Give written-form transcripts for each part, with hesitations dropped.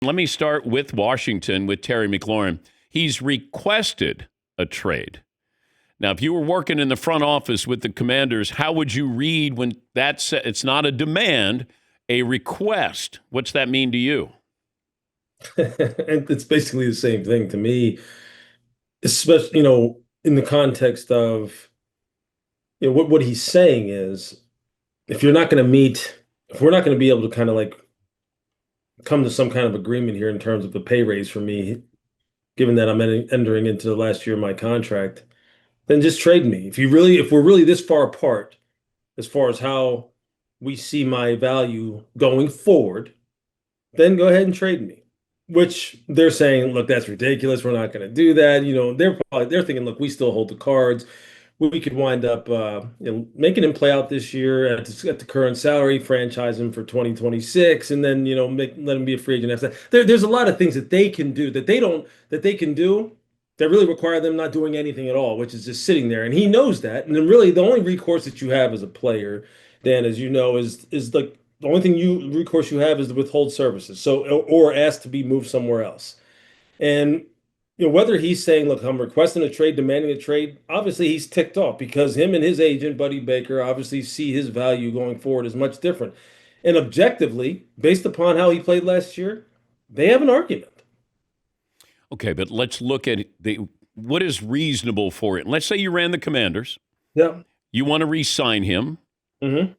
Let me start with Washington with Terry McLaurin. He's requested a trade. Now, if you were working in the front office with the Commanders, how would you read when it's not a demand, a request? What's that mean to you? It's basically the same thing to me, especially, in the context of, what he's saying is if you're not going to meet, if we're not going to be able to kind of like come to some kind of agreement here in terms of a pay raise for me, given that I'm entering into the last year of my contract, then just trade me. If we're really this far apart as far as how we see my value going forward, then go ahead and trade me. Which they're saying, look, that's ridiculous. We're not going to do that. They're thinking, look, we still hold the cards. We could wind up making him play out this year at the current salary, franchise him for 2026, and then let him be a free agent after that. There's a lot of things that they can do that they can do that really require them not doing anything at all, which is just sitting there. And he knows that. And then really the only recourse that you have as a player, Dan, as you know, is like the only thing you recourse you have is to withhold services. So or ask to be moved somewhere else. And whether he's saying, look, I'm requesting a trade, demanding a trade, obviously he's ticked off because him and his agent, Buddy Baker, obviously see his value going forward as much different. And objectively, based upon how he played last year, they have an argument. Okay, but let's look at what is reasonable for it. Let's say you ran the Commanders. Yeah. You want to re-sign him. Hmm.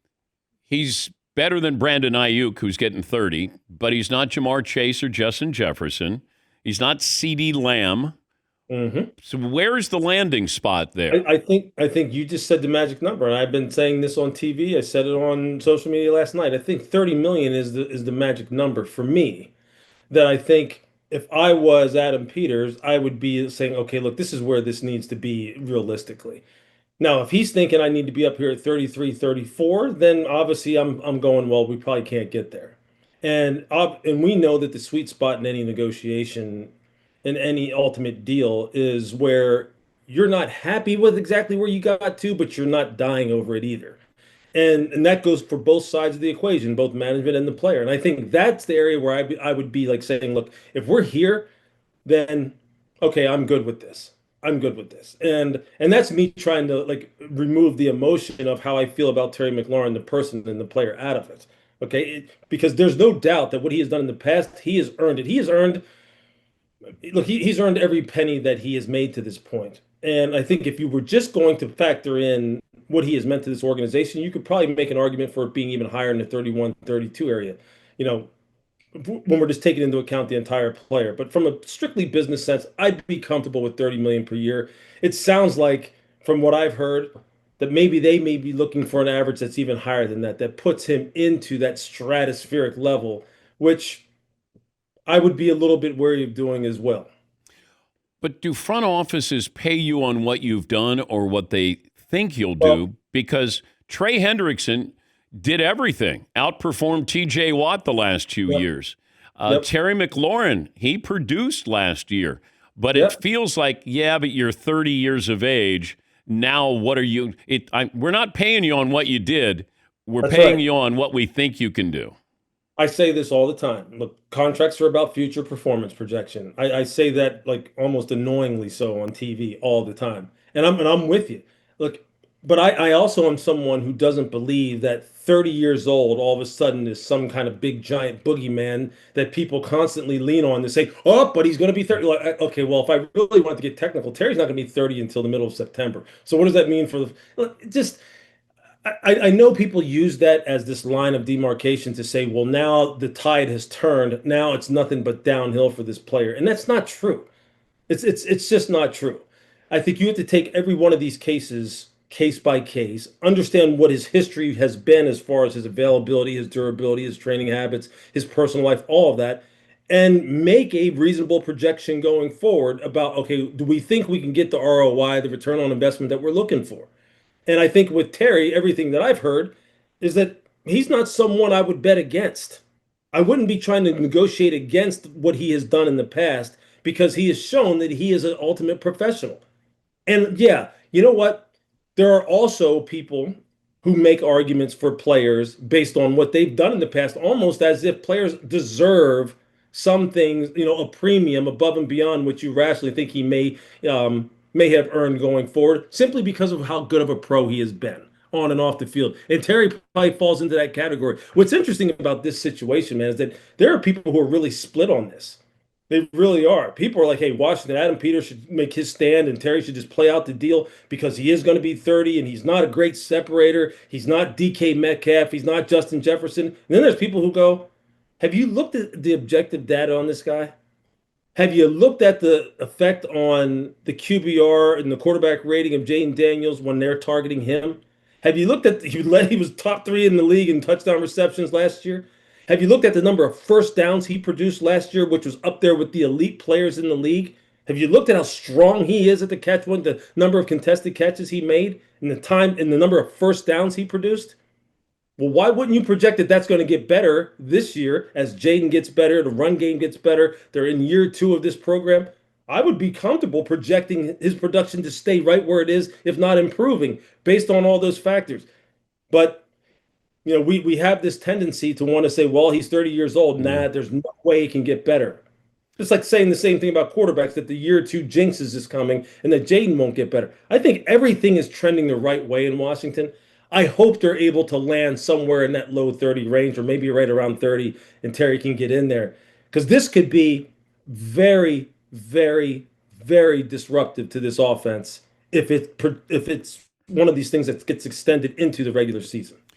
He's better than Brandon Ayuk, who's getting 30, but he's not Jamar Chase or Justin Jefferson. He's not CeeDee Lamb. Hmm. So where's the landing spot there? I think you just said the magic number, and I've been saying this on TV. I said it on social media last night. I think 30 million is the magic number for me. That I think if I was Adam Peters, I would be saying, okay, look, this is where this needs to be realistically. Now, if he's thinking I need to be up here at 33, 34, then obviously I'm going, well, we probably can't get there. And we know that the sweet spot in any negotiation, in any ultimate deal, is where you're not happy with exactly where you got to, but you're not dying over it either. And that goes for both sides of the equation, both management and the player. And I think that's the area where I would be like saying, look, if we're here, then okay, I'm good with this. I'm good with this. And that's me trying to like remove the emotion of how I feel about Terry McLaurin, the person and the player, out of it. Okay, because there's no doubt that what he has done in the past, he has earned it. He has earned look, he's earned every penny that he has made to this point. And I think if you were just going to factor in what he has meant to this organization, you could probably make an argument for it being even higher in the 31, 32 area. You know, when we're just taking into account the entire player. But from a strictly business sense, I'd be comfortable with 30 million per year. It sounds like, from what I've heard, that maybe they may be looking for an average that's even higher than that, that puts him into that stratospheric level, which I would be a little bit wary of doing as well. But do front offices pay you on what you've done or what they think you'll Well, do? Because Trey Hendrickson did everything, outperformed TJ Watt the last 2 yep, years. yep, Terry McLaurin, he produced last year. But it yep. feels like, yeah, but you're 30 years of age. Now, what are you? We're not paying you on what you did. We're That's paying right. you on what we think you can do. I say this all the time. Look, contracts are about future performance projection. I say that like almost annoyingly so on TV all the time. And I'm with you. Look, but I also am someone who doesn't believe that 30 years old all of a sudden is some kind of big giant boogeyman that people constantly lean on to say, oh, but he's going to be 30. Like, okay, well, if I really want to get technical, Terry's not going to be 30 until the middle of September. So what does that mean for the look, just I know people use that as this line of demarcation to say, well, now the tide has turned. Now it's nothing but downhill for this player. And that's not true. It's just not true. I think you have to take every one of these cases case by case, understand what his history has been as far as his availability, his durability, his training habits, his personal life, all of that, and make a reasonable projection going forward about, okay, do we think we can get the ROI, the return on investment that we're looking for? And I think with Terry, everything that I've heard is that he's not someone I would bet against. I wouldn't be trying to negotiate against what he has done in the past because he has shown that he is an ultimate professional. And yeah, you know what? There are also people who make arguments for players based on what they've done in the past, almost as if players deserve some things, a premium above and beyond what you rationally think he may have earned going forward, simply because of how good of a pro he has been on and off the field. And Terry probably falls into that category. What's interesting about this situation, man, is that there are people who are really split on this. They really are. People are like, hey, Washington, Adam Peters should make his stand and Terry should just play out the deal because he is going to be 30 and he's not a great separator. He's not DK Metcalf. He's not Justin Jefferson. And then there's people who go, have you looked at the objective data on this guy? Have you looked at the effect on the QBR and the quarterback rating of Jaden Daniels when they're targeting him? Have you looked at he was top three in the league in touchdown receptions last year? Have you looked at the number of first downs he produced last year, which was up there with the elite players in the league? Have you looked at how strong he is at the catch point, the number of contested catches he made, and the time and the number of first downs he produced? Well, why wouldn't you project that that's going to get better this year as Jaden gets better, the run game gets better, they're in year two of this program? I would be comfortable projecting his production to stay right where it is, if not improving, based on all those factors. But we have this tendency to want to say, well, he's 30 years old. Yeah. Nah, there's no way he can get better. It's like saying the same thing about quarterbacks that the year two jinxes is coming and that Jaden won't get better. I think everything is trending the right way in Washington. I hope they're able to land somewhere in that low 30 range or maybe right around 30 and Terry can get in there. Because this could be very, very, very disruptive to this offense if it's one of these things that gets extended into the regular season.